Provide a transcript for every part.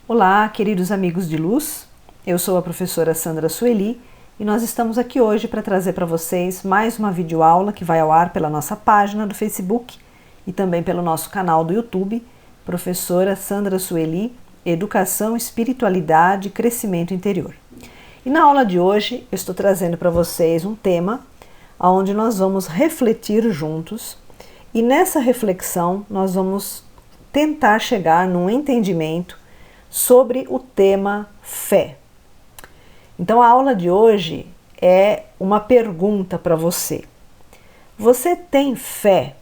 Olá, queridos amigos de luz, eu sou a professora Sandra Sueli e nós estamos aqui hoje para trazer para vocês mais uma videoaula que vai ao ar pela nossa página do Facebook e também pelo nosso canal do YouTube, Professora Sandra Sueli, Educação, Espiritualidade e Crescimento Interior. E na aula de hoje eu estou trazendo para vocês um tema onde nós vamos refletir juntos e nessa reflexão nós vamos tentar chegar num entendimento sobre o tema fé. Então a aula de hoje é uma pergunta para você. Você tem fé?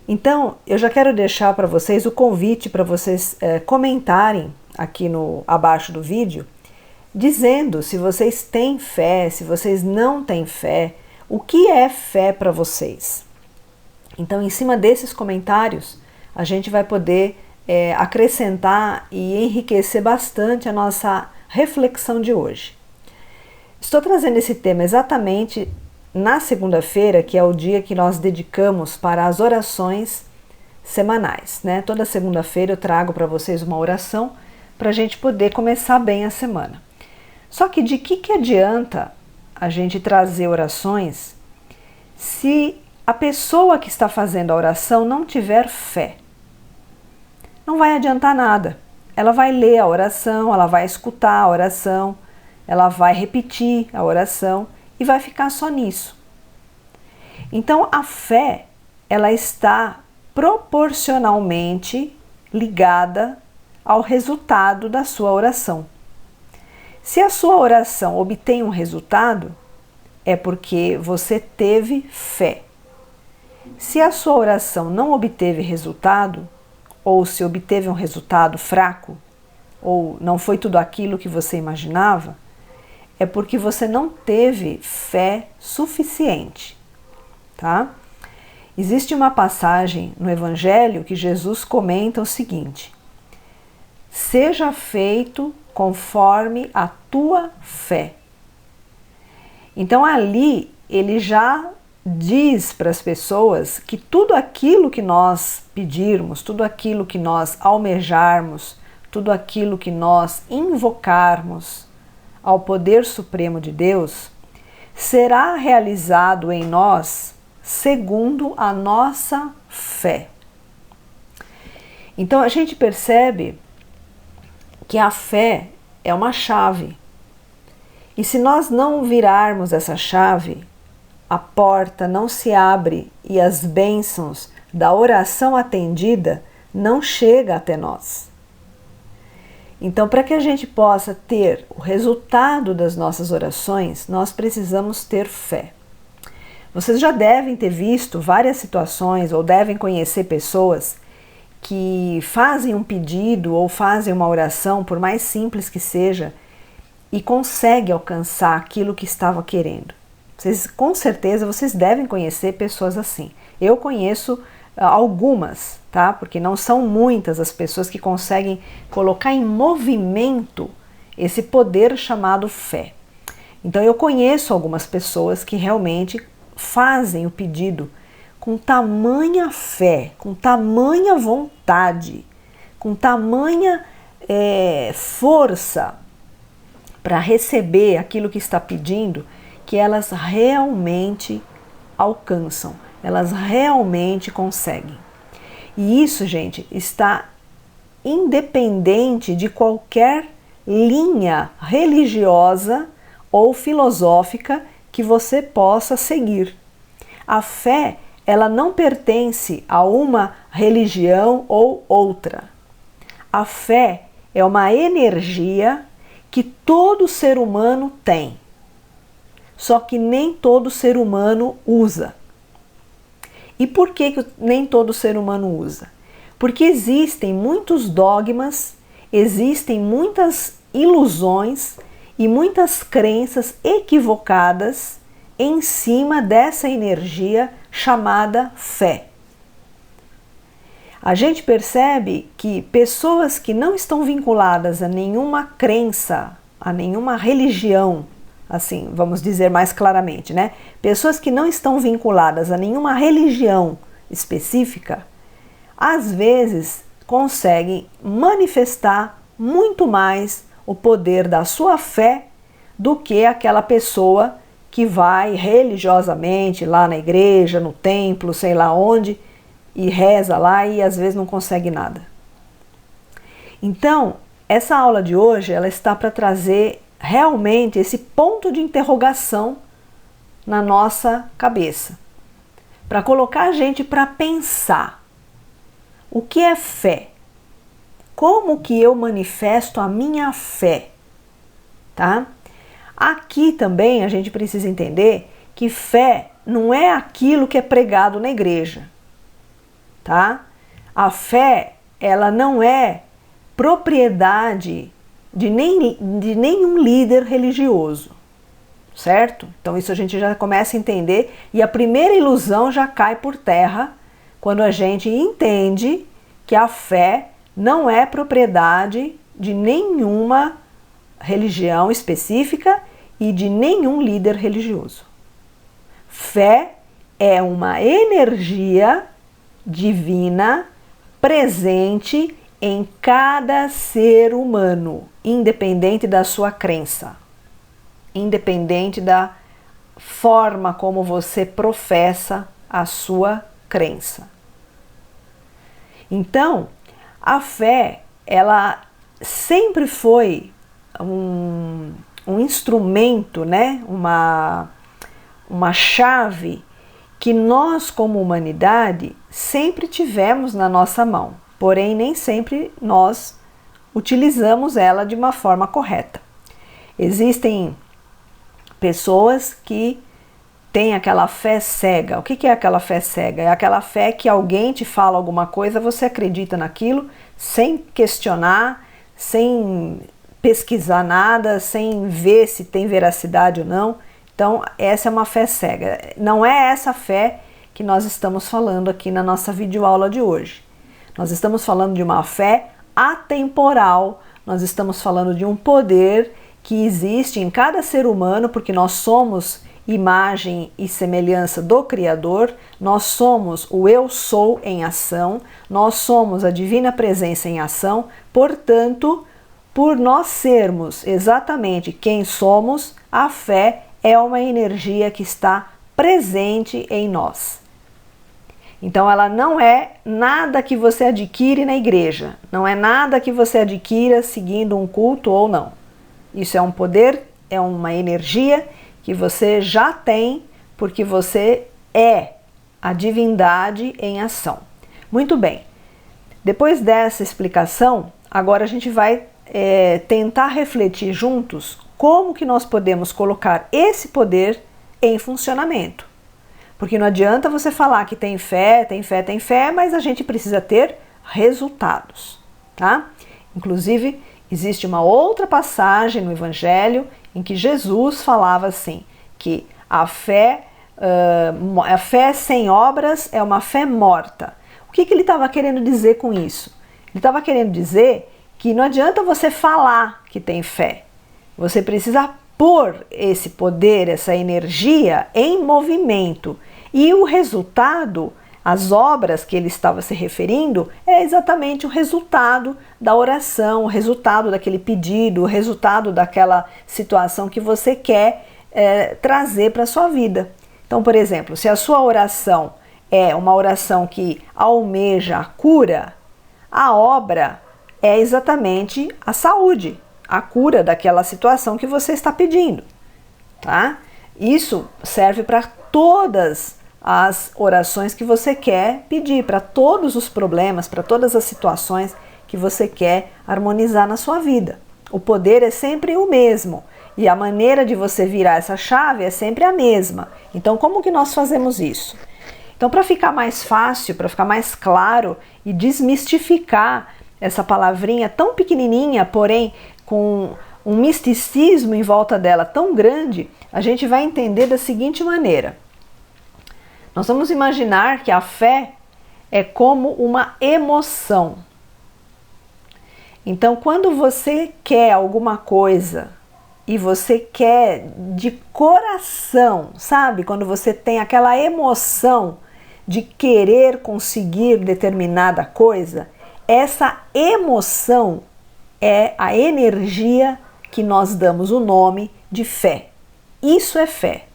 Então eu já quero deixar para vocês o convite para vocês comentarem aqui abaixo do vídeo, dizendo se vocês têm fé, se vocês não têm fé, o que é fé para vocês. Então em cima desses comentários a gente vai poder acrescentar e enriquecer bastante a nossa reflexão de hoje. Estou trazendo esse tema exatamente na segunda-feira, que é o dia que nós dedicamos para as orações semanais, né? Toda segunda-feira eu trago para vocês uma oração para a gente poder começar bem a semana. Só que de que adianta a gente trazer orações se a pessoa que está fazendo a oração não tiver fé? Não vai adiantar nada. Ela vai ler a oração, ela vai escutar a oração, ela vai repetir a oração e vai ficar só nisso. Então a fé, ela está proporcionalmente ligada ao resultado da sua oração. Se a sua oração obtém um resultado, é porque você teve fé. Se a sua oração não obteve resultado, ou se obteve um resultado fraco, ou não foi tudo aquilo que você imaginava, é porque você não teve fé suficiente, tá? Existe uma passagem no Evangelho que Jesus comenta o seguinte: seja feito conforme a tua fé. Então ali ele já diz para as pessoas que tudo aquilo que nós pedirmos, tudo aquilo que nós almejarmos, tudo aquilo que nós invocarmos ao poder supremo de Deus, será realizado em nós segundo a nossa fé. Então a gente percebe que a fé é uma chave. E se nós não virarmos essa chave, a porta não se abre e as bênçãos da oração atendida não chegam até nós. Então, para que a gente possa ter o resultado das nossas orações, nós precisamos ter fé. Vocês já devem ter visto várias situações ou devem conhecer pessoas que fazem um pedido ou fazem uma oração, por mais simples que seja, e conseguem alcançar aquilo que estava querendo. Com certeza vocês devem conhecer pessoas assim. Eu conheço algumas, tá? Porque não são muitas as pessoas que conseguem colocar em movimento esse poder chamado fé. Então eu conheço algumas pessoas que realmente fazem o pedido com tamanha fé, com tamanha vontade, com tamanha força para receber aquilo que está pedindo, que elas realmente alcançam, elas realmente conseguem. E isso, gente, está independente de qualquer linha religiosa ou filosófica que você possa seguir. A fé, ela não pertence a uma religião ou outra. A fé é uma energia que todo ser humano tem. Só que nem todo ser humano usa. E por que nem todo ser humano usa? Porque existem muitos dogmas, existem muitas ilusões e muitas crenças equivocadas em cima dessa energia chamada fé. A gente percebe que pessoas que não estão vinculadas a nenhuma crença, a nenhuma religião, assim, vamos dizer mais claramente, né? Pessoas que não estão vinculadas a nenhuma religião específica, às vezes conseguem manifestar muito mais o poder da sua fé do que aquela pessoa que vai religiosamente lá na igreja, no templo, sei lá onde, e reza lá e às vezes não consegue nada. Então, essa aula de hoje ela está para trazer realmente esse ponto de interrogação na nossa cabeça, para colocar a gente para pensar. O que é fé? Como que eu manifesto a minha fé? Tá? Aqui também a gente precisa entender que fé não é aquilo que é pregado na igreja, tá? A fé, ela não é propriedade de nenhum líder religioso, certo? Então isso a gente já começa a entender e a primeira ilusão já cai por terra quando a gente entende que a fé não é propriedade de nenhuma religião específica e de nenhum líder religioso. Fé é uma energia divina presente em cada ser humano, independente da sua crença, independente da forma como você professa a sua crença. Então, a fé, ela sempre foi um instrumento, né? uma chave que nós, como humanidade, sempre tivemos na nossa mão, porém nem sempre nós utilizamos ela de uma forma correta. Existem pessoas que têm aquela fé cega. O que é aquela fé cega? É aquela fé que alguém te fala alguma coisa, você acredita naquilo sem questionar, sem pesquisar nada, sem ver se tem veracidade ou não. Então, essa é uma fé cega. Não é essa fé que nós estamos falando aqui na nossa videoaula de hoje. Nós estamos falando de uma fé atemporal, nós estamos falando de um poder que existe em cada ser humano, porque nós somos imagem e semelhança do Criador, nós somos o Eu Sou em ação, nós somos a divina presença em ação, portanto, por nós sermos exatamente quem somos, a fé é uma energia que está presente em nós. Então ela não é nada que você adquire na igreja, não é nada que você adquira seguindo um culto ou não. Isso é um poder, é uma energia que você já tem porque você é a divindade em ação. Muito bem, depois dessa explicação, agora a gente vai tentar refletir juntos como que nós podemos colocar esse poder em funcionamento. Porque não adianta você falar que tem fé, mas a gente precisa ter resultados, tá? Inclusive, existe uma outra passagem no Evangelho em que Jesus falava assim, que a fé sem obras é uma fé morta. O que ele estava querendo dizer com isso? Ele estava querendo dizer que não adianta você falar que tem fé, você precisa pôr esse poder, essa energia em movimento. E o resultado, as obras que ele estava se referindo, é exatamente o resultado da oração, o resultado daquele pedido, o resultado daquela situação que você quer trazer para a sua vida. Então, por exemplo, se a sua oração é uma oração que almeja a cura, a obra é exatamente a saúde, a cura daquela situação que você está pedindo, tá? Isso serve para todas as orações que você quer pedir, para todos os problemas, para todas as situações que você quer harmonizar na sua vida. O poder é sempre o mesmo e a maneira de você virar essa chave é sempre a mesma. Então, como que nós fazemos isso? Então, para ficar mais fácil, para ficar mais claro e desmistificar essa palavrinha tão pequenininha, porém com um misticismo em volta dela tão grande, a gente vai entender da seguinte maneira. Nós vamos imaginar que a fé é como uma emoção. Então, quando você quer alguma coisa e você quer de coração, sabe? Quando você tem aquela emoção de querer conseguir determinada coisa, essa emoção é a energia que nós damos o nome de fé. Isso é fé.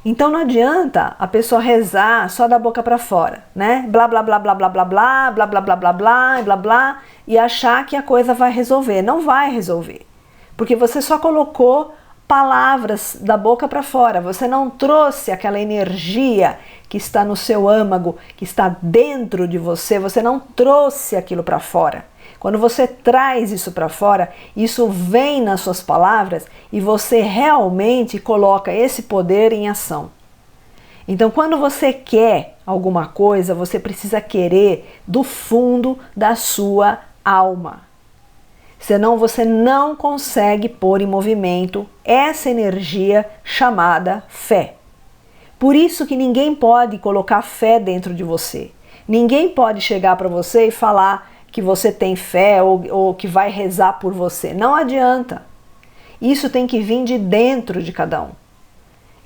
Então não adianta a pessoa rezar só da boca para fora, né? Blá blá blá blá blá blá blá, blá blá blá blá blá, blá blá, e achar que a coisa vai resolver. Não vai resolver. Porque você só colocou palavras da boca para fora, você não trouxe aquela energia que está no seu âmago, que está dentro de você, você não trouxe aquilo para fora. Quando você traz isso para fora, isso vem nas suas palavras e você realmente coloca esse poder em ação. Então, quando você quer alguma coisa, você precisa querer do fundo da sua alma. Senão você não consegue pôr em movimento essa energia chamada fé. Por isso que ninguém pode colocar fé dentro de você. Ninguém pode chegar para você e falar que você tem fé ou que vai rezar por você. Não adianta. Isso tem que vir de dentro de cada um.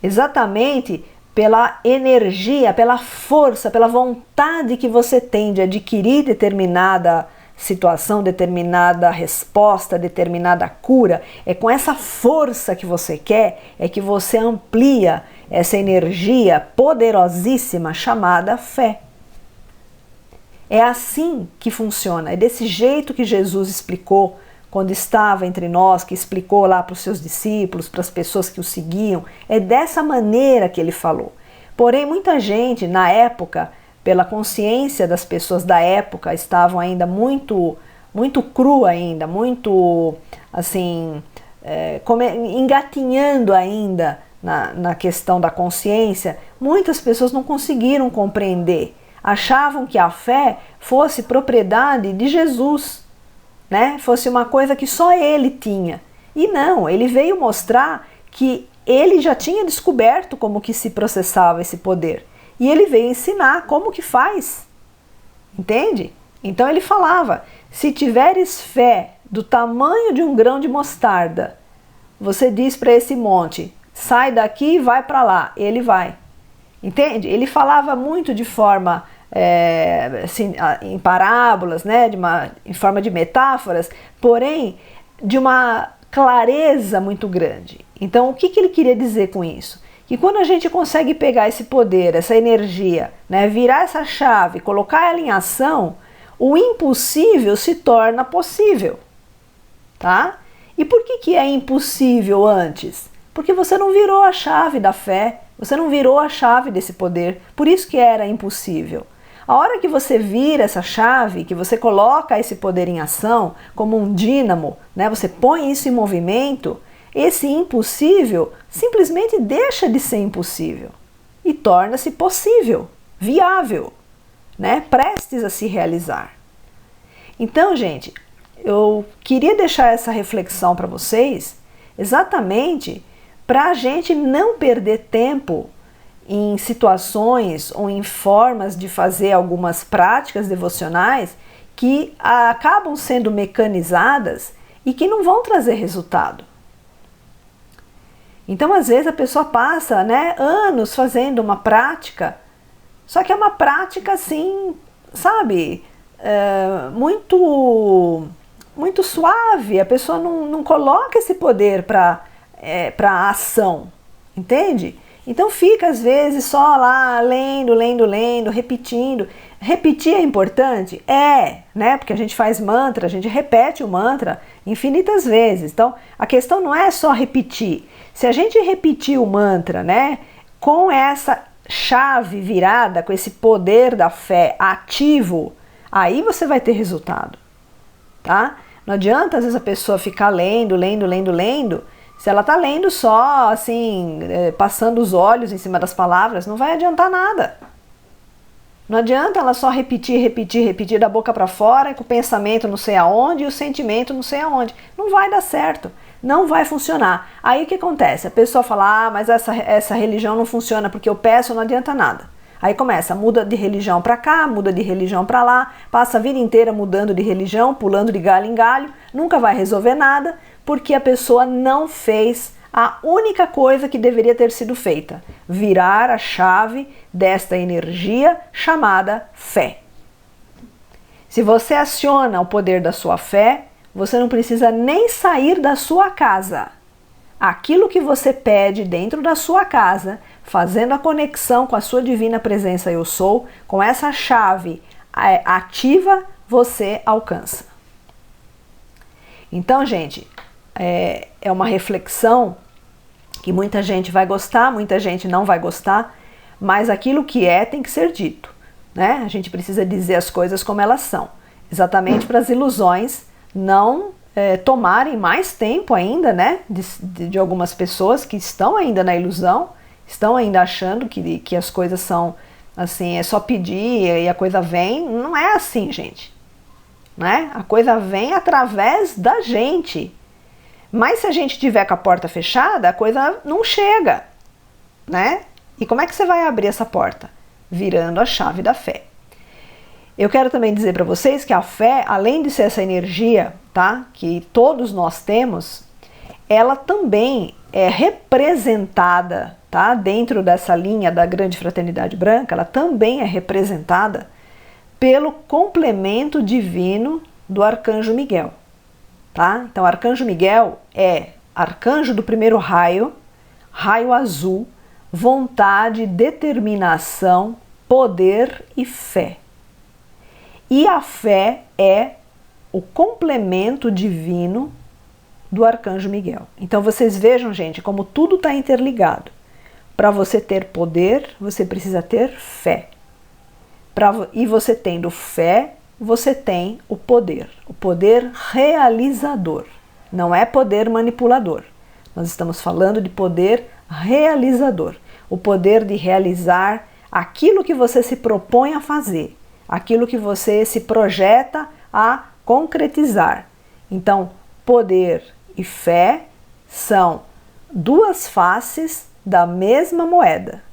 Exatamente pela energia, pela força, pela vontade que você tem de adquirir determinada situação, determinada resposta, determinada cura. É com essa força que você quer, é que você amplia essa energia poderosíssima chamada fé. É assim que funciona, é desse jeito que Jesus explicou quando estava entre nós, que explicou lá para os seus discípulos, para as pessoas que o seguiam, é dessa maneira que ele falou. Porém, muita gente na época, pela consciência das pessoas da época, estavam ainda muito cru ainda, muito assim, engatinhando ainda na questão da consciência. Muitas pessoas não conseguiram compreender. Achavam que a fé fosse propriedade de Jesus, né? Fosse uma coisa que só ele tinha. E não, ele veio mostrar que ele já tinha descoberto como que se processava esse poder. E ele veio ensinar como que faz. Entende? Então ele falava, se tiveres fé do tamanho de um grão de mostarda, você diz para esse monte, sai daqui e vai para lá. Ele vai. Entende? Ele falava muito de forma, assim, em parábolas, né? Em forma de metáforas, porém de uma clareza muito grande. Então, o que ele queria dizer com isso? Que quando a gente consegue pegar esse poder, essa energia, né, virar essa chave, colocar ela em ação, o impossível se torna possível. Tá? E por que é impossível antes? Porque você não virou a chave da fé, você não virou a chave desse poder, por isso que era impossível. A hora que você vira essa chave, que você coloca esse poder em ação, como um dínamo, né, você põe isso em movimento, esse impossível simplesmente deixa de ser impossível e torna-se possível, viável, né, prestes a se realizar. Então, gente, eu queria deixar essa reflexão para vocês, exatamente para a gente não perder tempo em situações ou em formas de fazer algumas práticas devocionais que acabam sendo mecanizadas e que não vão trazer resultado. Então, às vezes, a pessoa passa, né, anos fazendo uma prática, só que é uma prática assim, sabe, muito suave, a pessoa não coloca esse poder para a ação, entende? Então fica às vezes só lá lendo, repetindo. Repetir é importante? Né? Porque a gente faz mantra, a gente repete o mantra infinitas vezes. Então a questão não é só repetir. Se a gente repetir o mantra, né, com essa chave virada, com esse poder da fé ativo, aí você vai ter resultado, tá? Não adianta às vezes a pessoa ficar lendo, se ela está lendo só, assim, passando os olhos em cima das palavras, não vai adiantar nada. Não adianta ela só repetir da boca para fora, com o pensamento não sei aonde e o sentimento não sei aonde. Não vai dar certo, não vai funcionar. Aí o que acontece? A pessoa fala, mas essa religião não funciona porque eu peço, não adianta nada. Aí começa, muda de religião para cá, muda de religião para lá, passa a vida inteira mudando de religião, pulando de galho em galho, nunca vai resolver nada, porque a pessoa não fez a única coisa que deveria ter sido feita, virar a chave desta energia chamada fé. Se você aciona o poder da sua fé, você não precisa nem sair da sua casa. Aquilo que você pede dentro da sua casa, fazendo a conexão com a sua divina presença eu sou, com essa chave ativa, você alcança. Então, gente, é uma reflexão que muita gente vai gostar, muita gente não vai gostar, mas aquilo que tem que ser dito, né? A gente precisa dizer as coisas como elas são, exatamente para as ilusões não tomarem mais tempo ainda, né? De algumas pessoas que estão ainda na ilusão, estão ainda achando que as coisas são assim, é só pedir e a coisa vem. Não é assim, gente, né? A coisa vem através da gente. Mas se a gente tiver com a porta fechada, a coisa não chega, né? E como é que você vai abrir essa porta? Virando a chave da fé. Eu quero também dizer para vocês que a fé, além de ser essa energia, tá, que todos nós temos, ela também é representada, tá, dentro dessa linha da grande fraternidade branca, ela também é representada pelo complemento divino do Arcanjo Miguel. Tá? Então, Arcanjo Miguel é arcanjo do primeiro raio, raio azul, vontade, determinação, poder e fé. E a fé é o complemento divino do Arcanjo Miguel. Então, vocês vejam, gente, como tudo está interligado. Para você ter poder, você precisa ter fé. E você tendo fé, você tem o poder realizador, não é poder manipulador. Nós estamos falando de poder realizador, o poder de realizar aquilo que você se propõe a fazer, aquilo que você se projeta a concretizar. Então, poder e fé são duas faces da mesma moeda.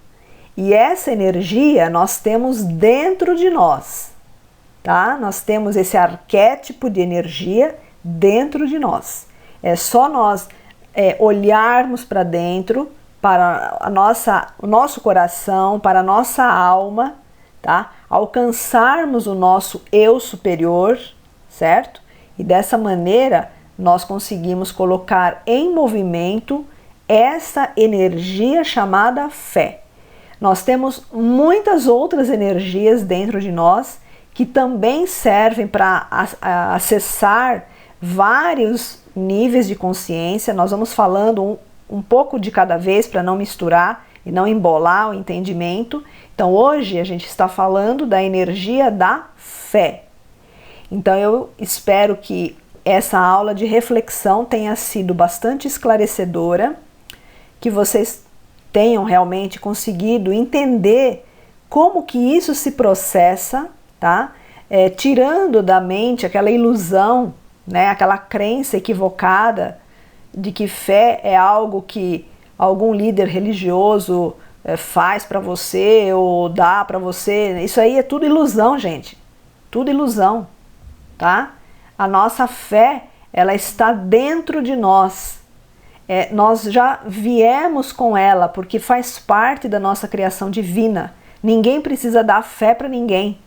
E essa energia nós temos dentro de nós. Tá? Nós temos esse arquétipo de energia dentro de nós. É só nós olharmos para dentro, para o nosso coração, para a nossa alma, tá? Alcançarmos o nosso eu superior, certo? E dessa maneira nós conseguimos colocar em movimento essa energia chamada fé. Nós temos muitas outras energias dentro de nós que também servem para acessar vários níveis de consciência. Nós vamos falando um pouco de cada vez para não misturar e não embolar o entendimento. Então hoje a gente está falando da energia da fé. Então eu espero que essa aula de reflexão tenha sido bastante esclarecedora, que vocês tenham realmente conseguido entender como que isso se processa, tá? Tirando da mente aquela ilusão, né? Aquela crença equivocada de que fé é algo que algum líder religioso faz para você ou dá para você. Isso aí é tudo ilusão, gente. Tudo ilusão, tá? A nossa fé, ela está dentro de nós. Nós já viemos com ela, porque faz parte da nossa criação divina. Ninguém precisa dar fé para ninguém.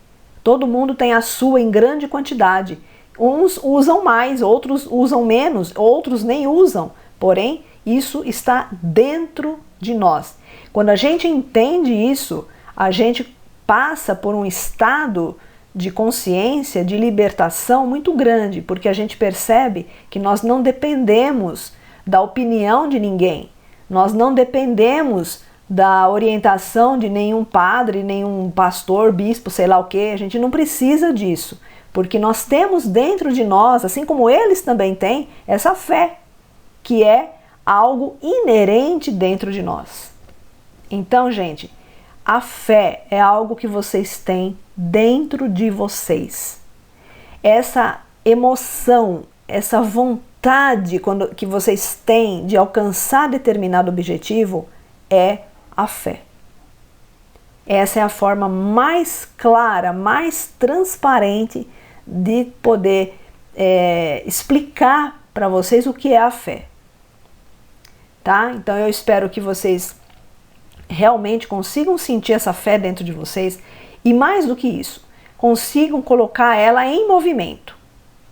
Todo mundo tem a sua em grande quantidade. Uns usam mais, outros usam menos, outros nem usam. Porém, isso está dentro de nós. Quando a gente entende isso, a gente passa por um estado de consciência, de libertação muito grande, porque a gente percebe que nós não dependemos da opinião de ninguém. Nós não dependemos da orientação de nenhum padre, nenhum pastor, bispo, sei lá o que. A gente não precisa disso, porque nós temos dentro de nós, assim como eles também têm, essa fé, que é algo inerente dentro de nós. Então, gente, a fé é algo que vocês têm dentro de vocês. Essa emoção, essa vontade que vocês têm de alcançar determinado objetivo é a fé. Essa é a forma mais clara, mais transparente de poder explicar para vocês o que é a fé. Tá? Então eu espero que vocês realmente consigam sentir essa fé dentro de vocês e mais do que isso, consigam colocar ela em movimento.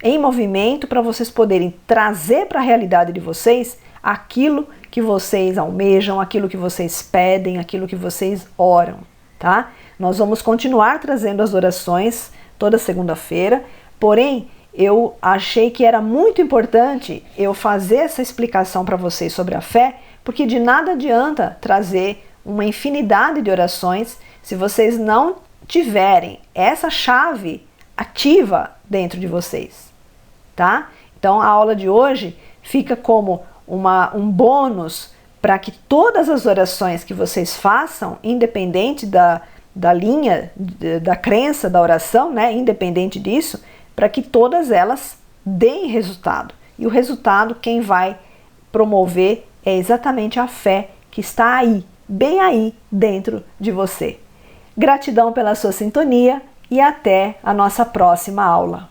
Em movimento para vocês poderem trazer para a realidade de vocês aquilo que vocês almejam, aquilo que vocês pedem, aquilo que vocês oram, tá? Nós vamos continuar trazendo as orações toda segunda-feira, porém, eu achei que era muito importante eu fazer essa explicação para vocês sobre a fé, porque de nada adianta trazer uma infinidade de orações se vocês não tiverem essa chave ativa dentro de vocês, tá? Então a aula de hoje fica como um bônus para que todas as orações que vocês façam, independente da linha, da crença da oração, né? Independente disso, para que todas elas deem resultado. E o resultado quem vai promover é exatamente a fé que está aí, bem aí dentro de você. Gratidão pela sua sintonia e até a nossa próxima aula.